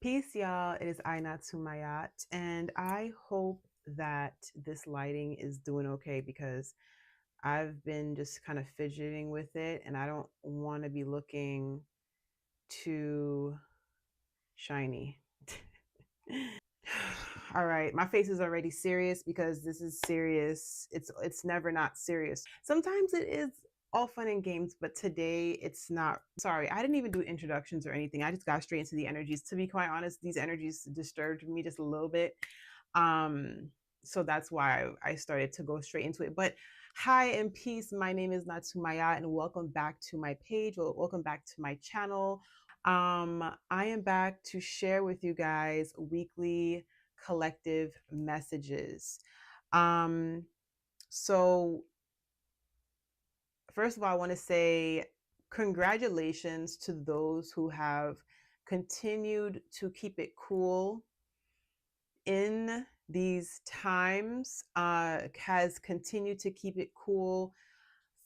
Peace, y'all. It is I Not to Mayat, and I hope that this lighting is doing okay because I've been just kind of fidgeting with it, and I don't want to be looking too shiny. All right, my face is already serious because this is serious. It's never not serious. Sometimes it is all fun and games, but today it's not. Sorry, I didn't even do introductions or anything. I just got straight into the energies. To be quite honest, these energies disturbed me just a little bit. Um, so that's why I started to go straight into it. But hi and peace. My name is Natsumaya, and welcome back to my page, or welcome back to my channel. I am back to share with you guys weekly collective messages. Um, so first of all, I want to say congratulations to those who have continued to keep it cool in these times, has continued to keep it cool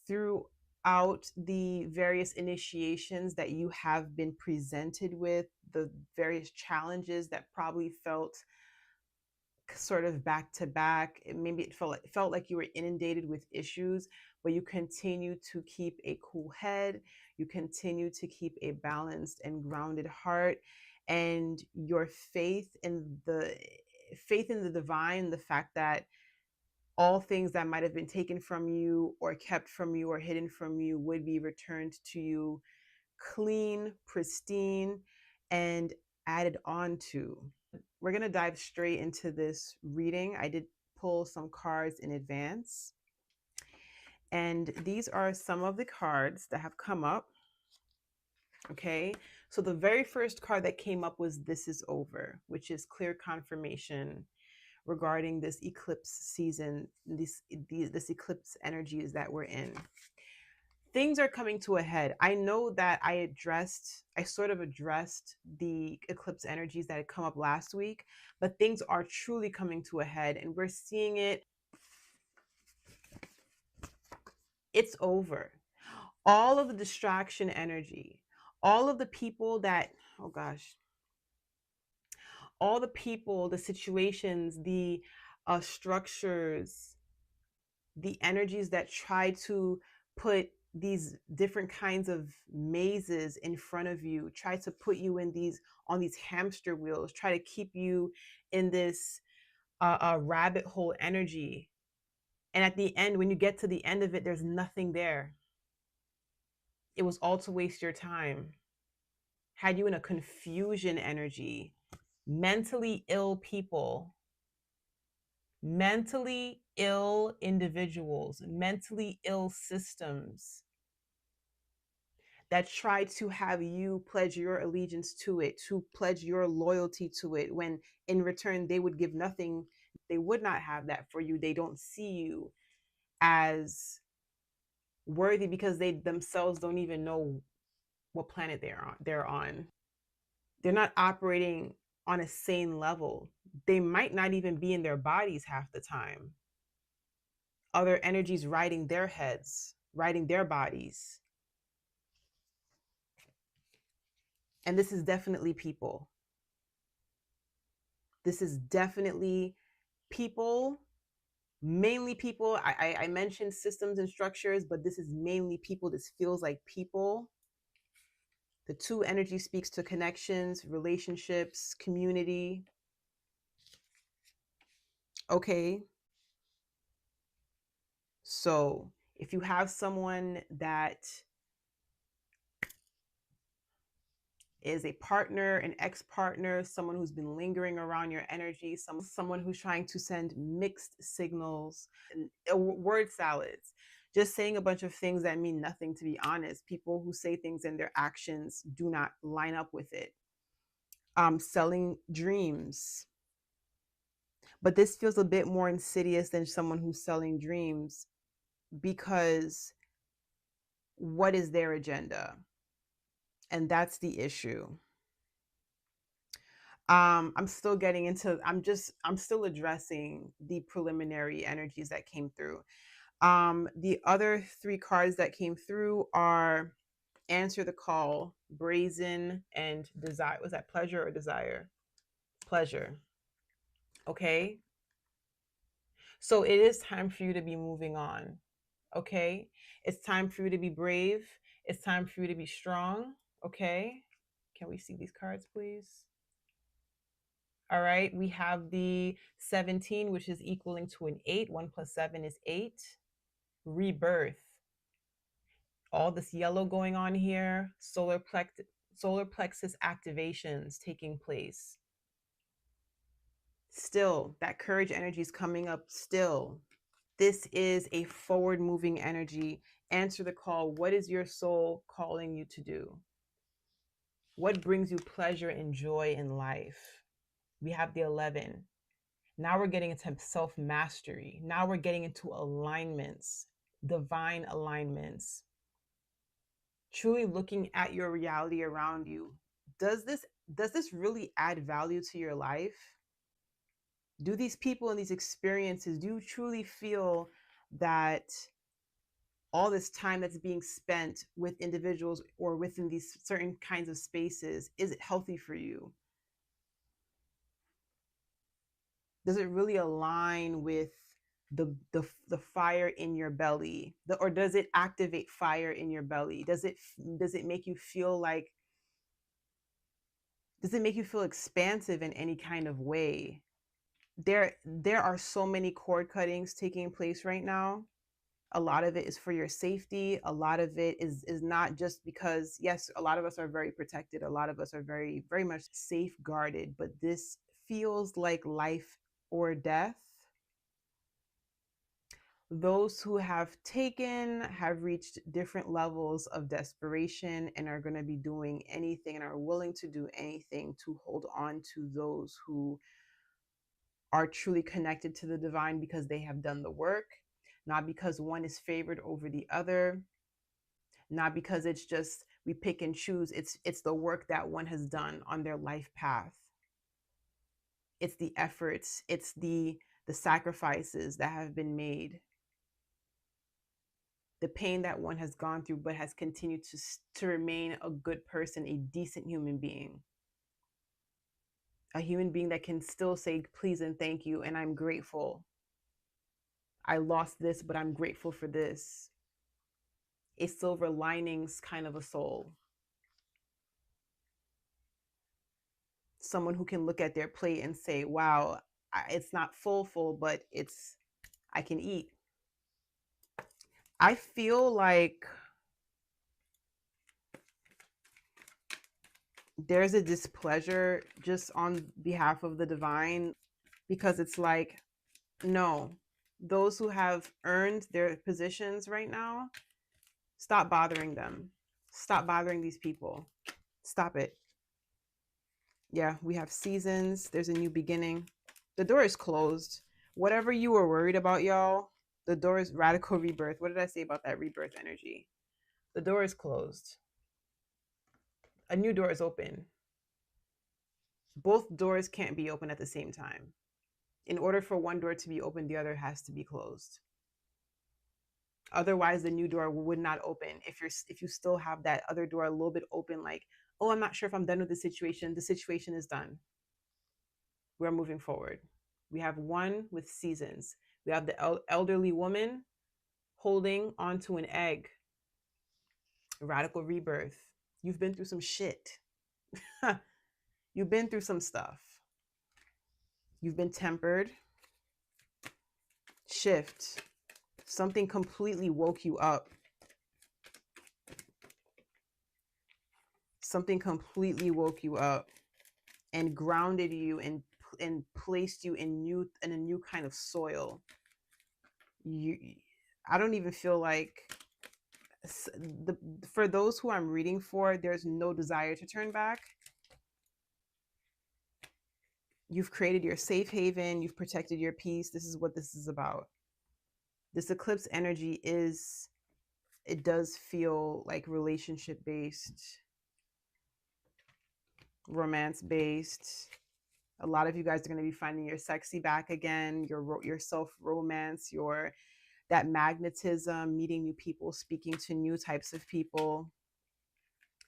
throughout the various initiations that you have been presented with, the various challenges that probably felt sort of back to back. Maybe it felt like you were inundated with issues, but you continue to keep a cool head. You continue to keep a balanced and grounded heart, and your faith in the divine, the fact that all things that might have been taken from you or kept from you or hidden from you would be returned to you clean, pristine, and added on to. We're going to dive straight into this reading. I did pull some cards in advance, and these are some of the cards that have come up. Okay, so the very first card that came up was This Is Over, which is clear confirmation regarding this eclipse season, this eclipse energies that we're in. Things are coming to a head. I know that I sort of addressed the eclipse energies that had come up last week, but things are truly coming to a head, and we're seeing it. It's over. All of the distraction energy, all of the people that, oh gosh, all the people, the situations, the structures, the energies that try to put these different kinds of mazes in front of you, try to put you in these on these hamster wheels, try to keep you in this rabbit hole energy. And at the end, when you get to the end of it, there's nothing there. It was all to waste your time. Had you in a confusion energy, mentally ill people, mentally ill individuals, mentally ill systems that try to have you pledge your allegiance to it, to pledge your loyalty to it, when in return they would give nothing. They would not have that for you. They don't see you as worthy because they themselves don't even know what planet they're on. They're not operating on a sane level. They might not even be in their bodies half the time. Other energies riding their heads, riding their bodies. And this is definitely people. This is definitely people, mainly people. I mentioned systems and structures, but this is mainly people. This feels like people. The two energy speaks to connections, relationships, community. Okay. So if you have someone that is a partner, an ex-partner, someone who's been lingering around your energy, someone who's trying to send mixed signals, word salads, just saying a bunch of things that mean nothing, to be honest. People who say things and their actions do not line up with it. Selling dreams. But this feels a bit more insidious than someone who's selling dreams, because what is their agenda? And that's the issue. I'm still getting into, I'm still addressing the preliminary energies that came through. The other three cards that came through are Answer the Call, brazen, and desire. Was that pleasure or desire? Pleasure. Okay. So it is time for you to be moving on. Okay. It's time for you to be brave. It's time for you to be strong. Okay. Can we see these cards, please? All right. We have the 17, which is equaling to an 8. 1 plus 7 is 8. Rebirth. All this yellow going on here. Solar plexus activations taking place. Still, that courage energy is coming up still. This is a forward moving energy. Answer the call. What is your soul calling you to do? What brings you pleasure and joy in life? We have the 11. Now we're getting into self mastery. Now we're getting into alignments, divine alignments. Truly looking at your reality around you. Does this really add value to your life? Do these people and these experiences, do you truly feel that all this time that's being spent with individuals or within these certain kinds of spaces, is it healthy for you? Does it really align with the fire in your belly, or does it activate fire in your belly? Does it make you feel like, does it make you feel expansive in any kind of way? There are so many cord cuttings taking place right now. A lot of it is for your safety. A lot of it is not just because, yes, a lot of us are very protected. A lot of us are very, very much safeguarded, but this feels like life or death. Those who have taken have reached different levels of desperation and are going to be doing anything and are willing to do anything to hold on to those who are truly connected to the divine because they have done the work, not because one is favored over the other, not because it's just we pick and choose. It's the work that one has done on their life path. It's the efforts, it's the sacrifices that have been made, the pain that one has gone through, but has continued to remain a good person, a decent human being, a human being that can still say please and thank you, and I'm grateful. I lost this, but I'm grateful for this. A silver linings kind of a soul. Someone who can look at their plate and say, wow, it's not full, but I can eat. I feel like there's a displeasure just on behalf of the divine, because it's like, no, those who have earned their positions right now, stop bothering them. Stop bothering these people. Stop it. Yeah, we have seasons. There's a new beginning. The door is closed. Whatever you were worried about, y'all, the door is radical rebirth. What did I say about that rebirth energy? The door is closed. A new door is open. Both doors can't be open at the same time. In order for one door to be open, the other has to be closed. Otherwise, the new door would not open. If you still have that other door a little bit open, like, oh, I'm not sure if I'm done with the situation is done. We're moving forward. We have one with seasons. We have the elderly woman holding onto an egg. Radical rebirth. You've been through some shit. You've been through some stuff. You've been tempered. Shift. Something completely woke you up. Something completely woke you up and grounded you and placed you in a new kind of soil. I don't even feel like for those who I'm reading for, there's no desire to turn back. You've created your safe haven. You've protected your peace. This is what this is about. This eclipse energy it does feel like relationship based, romance based. A lot of you guys are going to be finding your sexy back again, your self romance, that magnetism, meeting new people, speaking to new types of people.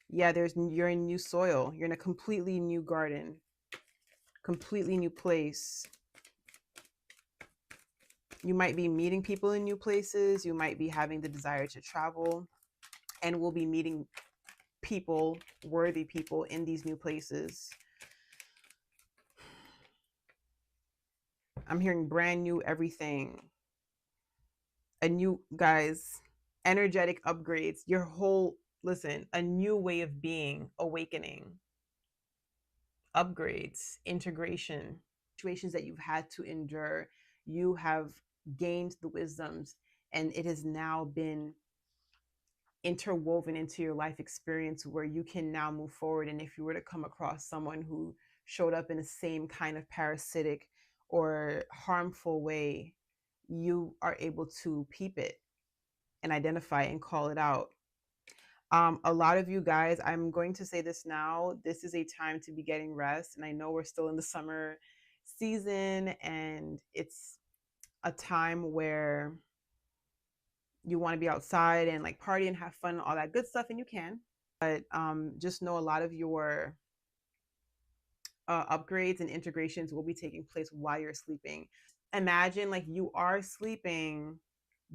Yeah, you're in new soil. You're in a completely new garden, completely new place. You might be meeting people in new places. You might be having the desire to travel, and we'll be meeting people, worthy people in these new places. I'm hearing brand new everything. A new, guys, energetic upgrades. Your whole, listen, a new way of being, awakening, upgrades, integration, situations that you've had to endure. You have gained the wisdoms, and it has now been interwoven into your life experience where you can now move forward. And if you were to come across someone who showed up in the same kind of parasitic or harmful way, you are able to peep it and identify and call it out. A lot of you guys, I'm going to say this now, this is a time to be getting rest. And I know we're still in the summer season, and it's a time where you want to be outside and like party and have fun, all that good stuff, and you can. But just know a lot of your upgrades and integrations will be taking place while you're sleeping. Imagine like you are sleeping,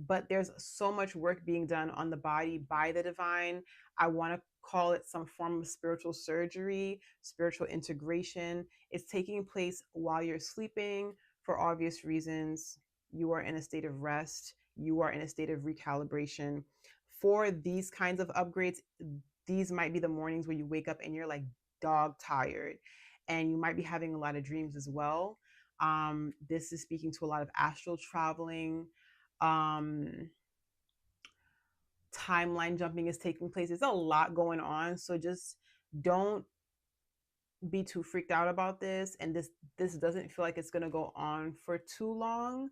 but there's so much work being done on the body by the divine. I want to call it some form of spiritual surgery, spiritual integration. It's taking place while you're sleeping for obvious reasons. You are in a state of rest, you are in a state of recalibration. For these kinds of upgrades, these might be the mornings where you wake up and you're like dog tired, and you might be having a lot of dreams as well. This is speaking to a lot of astral traveling. um Timeline jumping is taking place. There's a lot going on, so just don't be too freaked out about this. And this doesn't feel like it's going to go on for too long,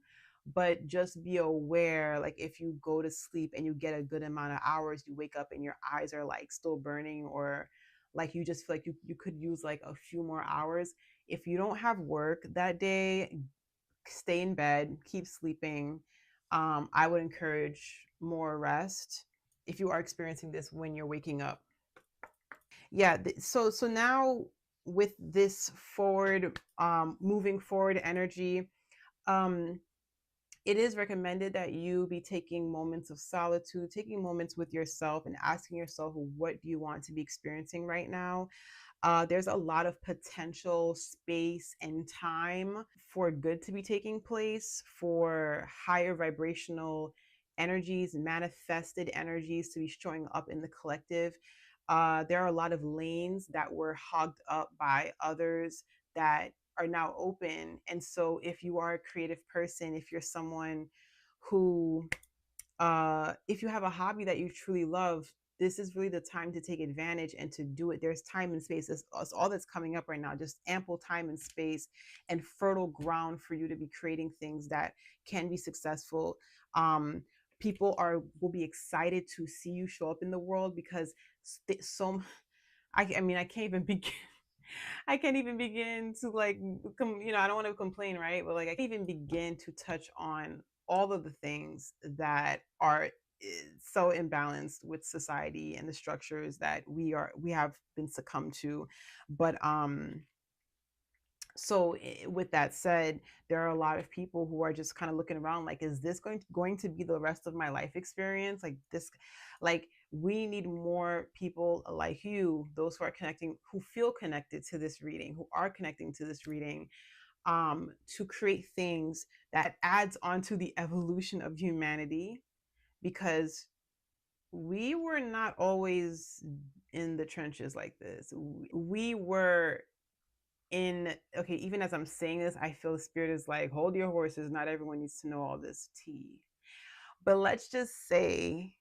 but just be aware, like if you go to sleep and you get a good amount of hours, you wake up and your eyes are like still burning, or like you just feel like you could use like a few more hours. If you don't have work that day, stay in bed, keep sleeping. I would encourage more rest if you are experiencing this when you're waking up. Yeah. So now with this forward, moving forward energy, um, it is recommended that you be taking moments of solitude, taking moments with yourself, and asking yourself, what do you want to be experiencing right now? There's a lot of potential space and time for good to be taking place, for higher vibrational energies, manifested energies to be showing up in the collective. There are a lot of lanes that were hogged up by others that are now open. And so, if you are a creative person, if you're someone who if you have a hobby that you truly love, this is really the time to take advantage and to do it. There's time and space. That's all that's coming up right now. Just ample time and space and fertile ground for you to be creating things that can be successful. Um, People will be excited to see you show up in the world because so. I mean, I can't even begin. I can't even begin to like, I don't want to complain, right? But like, I can't even begin to touch on all of the things that are so imbalanced with society and the structures that we have been succumbed to. But so with that said, there are a lot of people who are just kind of looking around like, is this going to be the rest of my life experience? Like this, like we need more people like you, those who are connecting, who feel connected to this reading, who are connecting to this reading, to create things that adds on to the evolution of humanity, because we were not always in the trenches like this. We were in, okay, even as I'm saying this, I feel the spirit is like, hold your horses, not everyone needs to know all this tea. But let's just say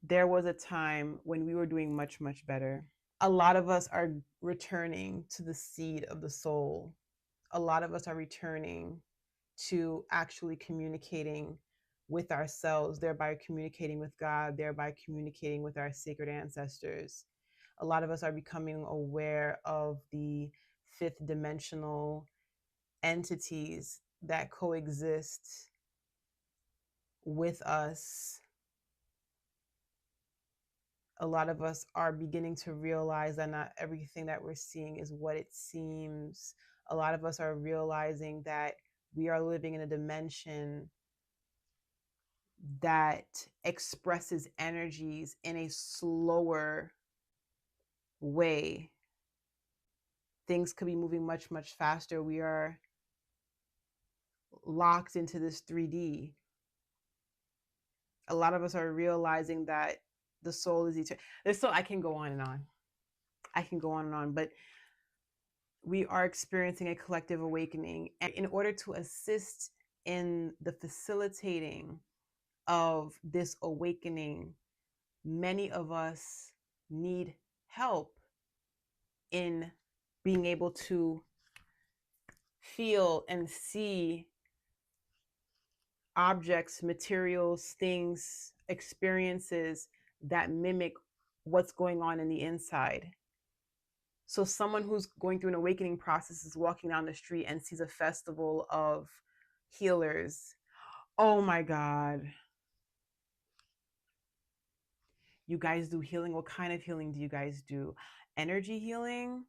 there was a time when we were doing much, much better. A lot of us are returning to the seed of the soul. A lot of us are returning to actually communicating with ourselves, thereby communicating with God, thereby communicating with our sacred ancestors. A lot of us are becoming aware of the fifth dimensional entities that coexist with us A lot of us are beginning to realize that not everything that we're seeing is what it seems. A lot of us are realizing that we are living in a dimension that expresses energies in a slower way. Things could be moving much, much faster. We are locked into this 3D. A lot of us are realizing that the soul is eternal. I can go on and on. I can go on and on, but we are experiencing a collective awakening. And in order to assist in the facilitating of this awakening, many of us need help in being able to feel and see objects, materials, things, experiences that mimic what's going on in the inside. So someone who's going through an awakening process is walking down the street and sees a festival of healers. Oh my God. You guys do healing? What kind of healing do you guys do? Energy healing?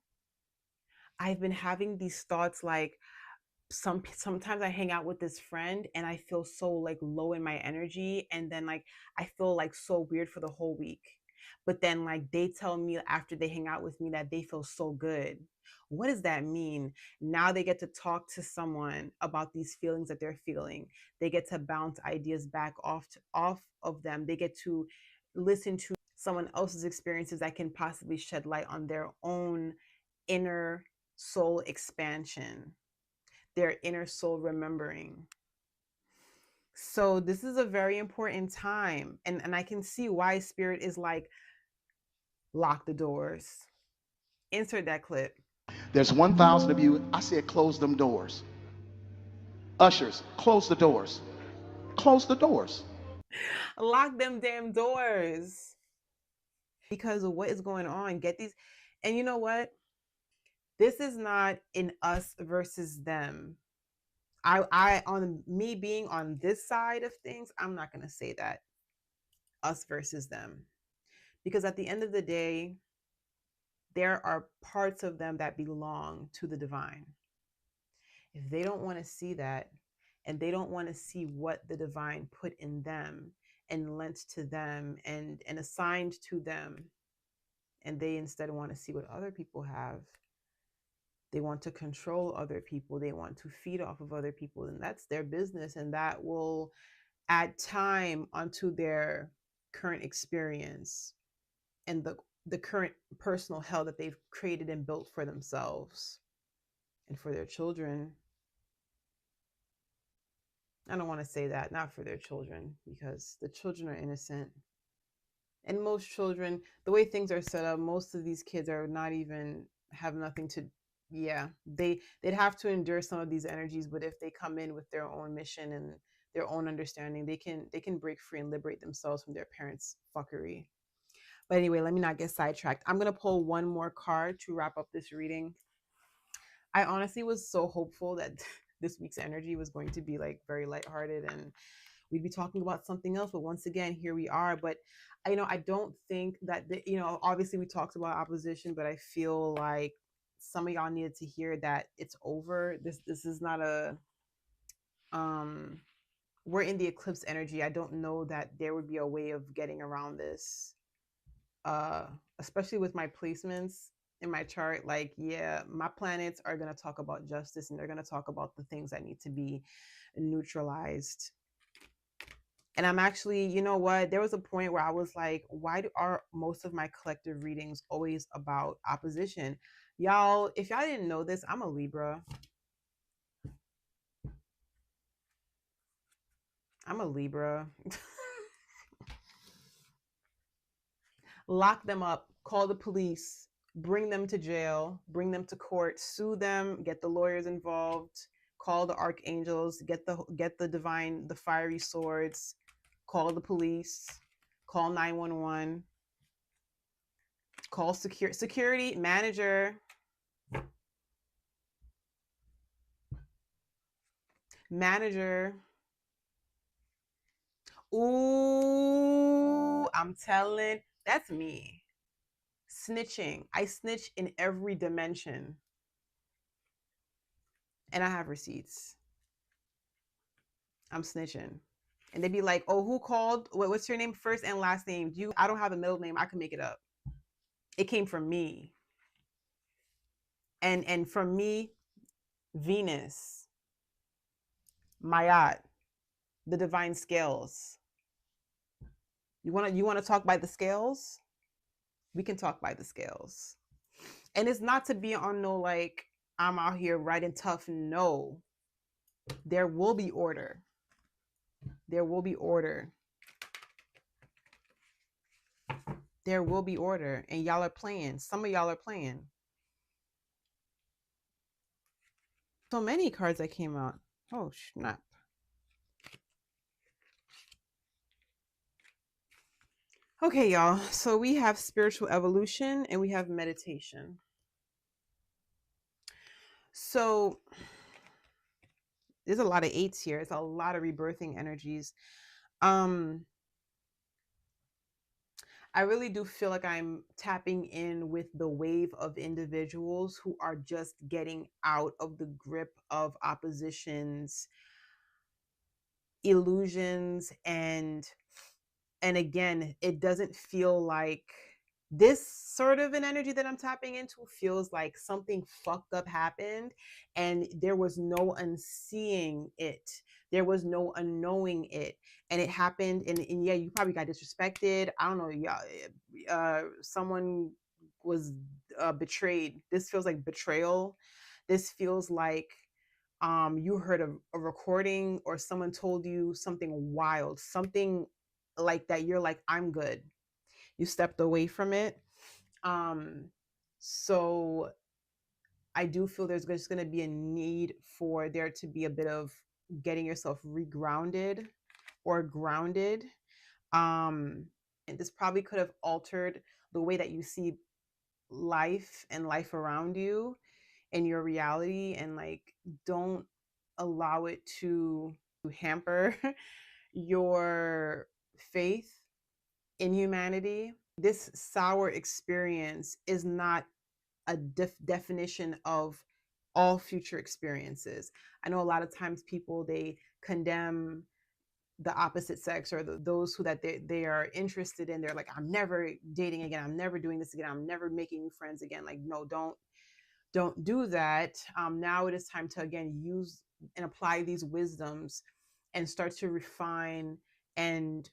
I've been having these thoughts like, sometimes I hang out with this friend and I feel so like low in my energy, and then like I feel like so weird for the whole week. But then like they tell me after they hang out with me that they feel so good. What does that mean? Now they get to talk to someone about these feelings that they're feeling. They get to bounce ideas back off of them. They get to listen to someone else's experiences that can possibly shed light on their own inner soul expansion, their inner soul remembering. So this is a very important time. And I can see why Spirit is like, lock the doors. Insert that clip. There's 1,000 of you. I said, close them doors. Ushers, close the doors. Close the doors. Lock them damn doors. Because of what is going on. Get these. And you know what? This is not in us versus them. I on me being on this side of things, I'm not going to say that us versus them. Because at the end of the day, there are parts of them that belong to the divine. If they don't want to see that, and they don't want to see what the divine put in them and lent to them and assigned to them, and they instead want to see what other people have, they want to control other people, they want to feed off of other people, and that's their business, and that will add time onto their current experience and the current personal hell that they've created and built for themselves and for their children. I don't want to say that, not for their children, because the children are innocent. And most children, the way things are set up, most of these kids are not even, have nothing to, yeah, they'd have to endure some of these energies, but if they come in with their own mission and their own understanding, they can break free and liberate themselves from their parents' fuckery. But anyway, let me not get sidetracked. I'm going to pull one more card to wrap up this reading. I honestly was so hopeful that this week's energy was going to be like very lighthearted and we'd be talking about something else. But once again, here we are. But I don't think that obviously we talked about opposition, but I feel like some of y'all needed to hear that it's over. This is not a we're in the eclipse energy. I don't know that there would be a way of getting around this. Especially with my placements in my chart, like, yeah, my planets are going to talk about justice and they're going to talk about the things that need to be neutralized. And I'm actually, you know what, there was a point where I was like, why are most of my collective readings always about opposition? Y'all, if y'all didn't know this, I'm a Libra. I'm a Libra. Lock them up, call the police, bring them to jail, bring them to court, sue them, get the lawyers involved, call the archangels, get the divine, the fiery swords, call the police, call 911, call security manager, Ooh, I'm telling, That's me. Snitching. I snitch in every dimension. And I have receipts. I'm snitching. And they'd be like, oh, who called? What's your name? First and last name. I don't have a middle name. I can make it up. It came from me. And from me, Venus, Mayat, the divine scales. You wanna talk by the scales? We can talk by the scales. And it's not to be on no like I'm out here writing tough. No. There will be order. There will be order. There will be order. And y'all are playing. Some of y'all are playing. So many cards that came out. Oh snap. Okay, y'all. So we have spiritual evolution and we have meditation. So there's a lot of eights here. It's a lot of rebirthing energies. I really do feel like I'm tapping in with the wave of individuals who are just getting out of the grip of oppositions, illusions, and again, it doesn't feel like this sort of an energy that I'm tapping into feels like something fucked up happened and there was no unseeing it. There was no unknowing it. And it happened and yeah, you probably got disrespected. I don't know, yeah, someone was betrayed. This feels like betrayal. This feels like you heard a recording or someone told you something wild, something like that. You're like, I'm good. You stepped away from it. So I do feel there's just going to be a need for there to be a bit of getting yourself regrounded or grounded. And this probably could have altered the way that you see life and life around you and your reality, and like don't allow it to hamper your faith in humanity. This sour experience is not a definition of all future experiences. I know a lot of times people they condemn the opposite sex or those who that they are interested in. They're like, I'm never dating again. I'm never doing this again. I'm never making new friends again. Like, no, don't do that. Now it is time to again use and apply these wisdoms and start to refine and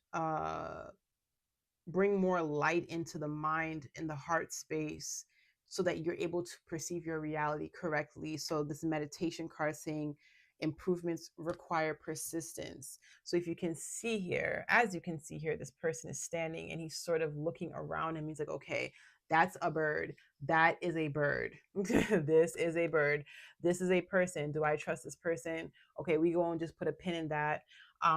bring more light into the mind and the heart space so that you're able to perceive your reality correctly. So this meditation card saying improvements require persistence. So if you can see here, as you can see here, this person is standing and he's sort of looking around him. He's like, okay, that's a bird. That is a bird. This is a bird. This is a person. Do I trust this person? Okay, we go and just put a pin in that.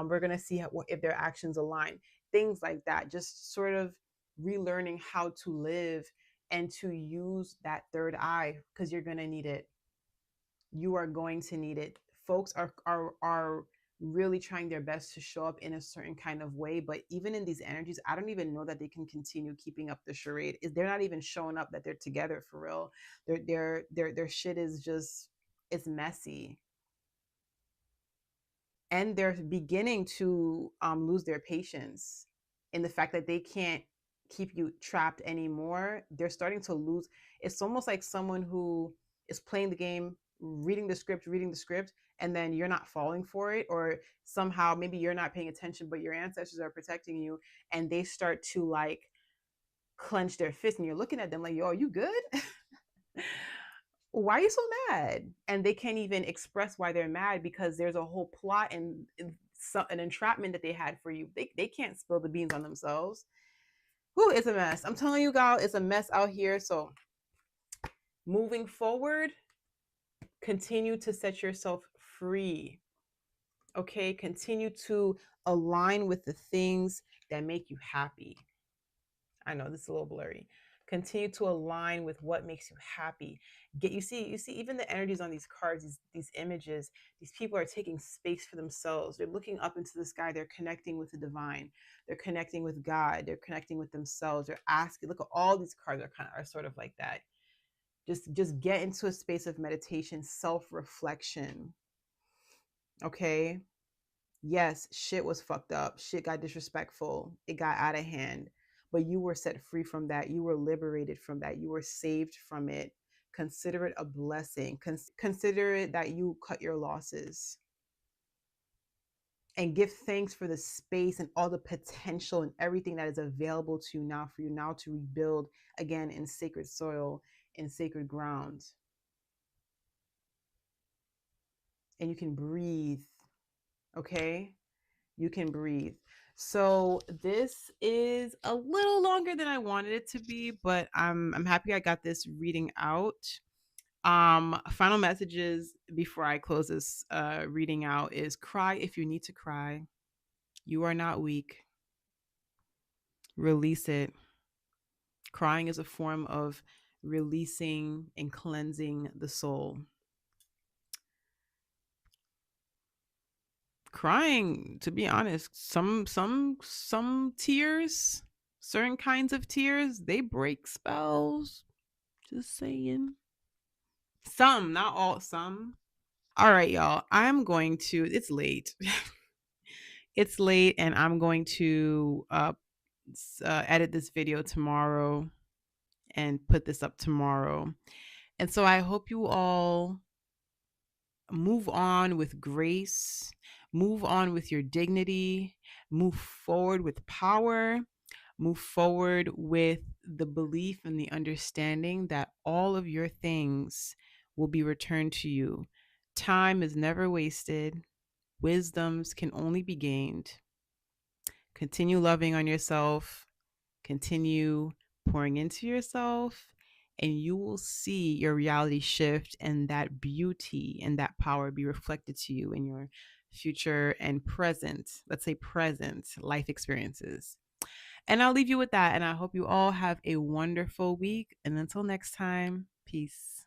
We're going to see if their actions align. Things like that. Just sort of relearning how to live and to use that third eye because you're going to need it. You are going to need it. Folks are really trying their best to show up in a certain kind of way, but even in these energies, I don't even know that they can continue keeping up the charade. They're not even showing up that they're together for real. Their shit is just, it's messy, and they're beginning to lose their patience in the fact that they can't keep you trapped anymore. They're starting to lose. It's almost like someone who is playing the game, reading the script, and then you're not falling for it, or somehow maybe you're not paying attention, but your ancestors are protecting you, and they start to like clench their fists, and you're looking at them like, yo, are you good? Why are you so mad? And they can't even express why they're mad because there's a whole plot and an entrapment that they had for you. They can't spill the beans on themselves. Whew, it's a mess. I'm telling you, guys, it's a mess out here. So moving forward, continue to set yourself free. Okay, continue to align with the things that make you happy. I know this is a little blurry. Continue to align with what makes you happy. You see even the energies on these cards, these images, these people are taking space for themselves. They're looking up into the sky, they're connecting with the divine, they're connecting with God, they're connecting with themselves. They're asking, look at all these cards are sort of like that. Just get into a space of meditation, self-reflection. Okay? Yes, shit was fucked up. Shit got disrespectful. It got out of hand. But you were set free from that. You were liberated from that. You were saved from it. Consider it a blessing. Consider it that you cut your losses. And give thanks for the space and all the potential and everything that is available to you now, for you now to rebuild again in sacred soil, in sacred ground. And you can breathe. Okay? You can breathe. So this is a little longer than I wanted it to be, but I'm happy I got this reading out. Final messages before I close this reading out is: cry if you need to cry. You are not weak. Release it. Crying is a form of releasing and cleansing the soul. Crying, to be honest, some tears, certain kinds of tears, they break spells. Just saying. Some, not all, some. All right, y'all. I'm going to, it's late. It's late, and I'm going to edit this video tomorrow and put this up tomorrow. And so I hope you all move on with grace, move on with your dignity, move forward with power, move forward with the belief and the understanding that all of your things will be returned to you. Time is never wasted. Wisdoms can only be gained. Continue loving on yourself. Continue pouring into yourself, and you will see your reality shift, and that beauty and that power be reflected to you in your future and present, let's say present life experiences. And I'll leave you with that. And I hope you all have a wonderful week. And until next time, peace.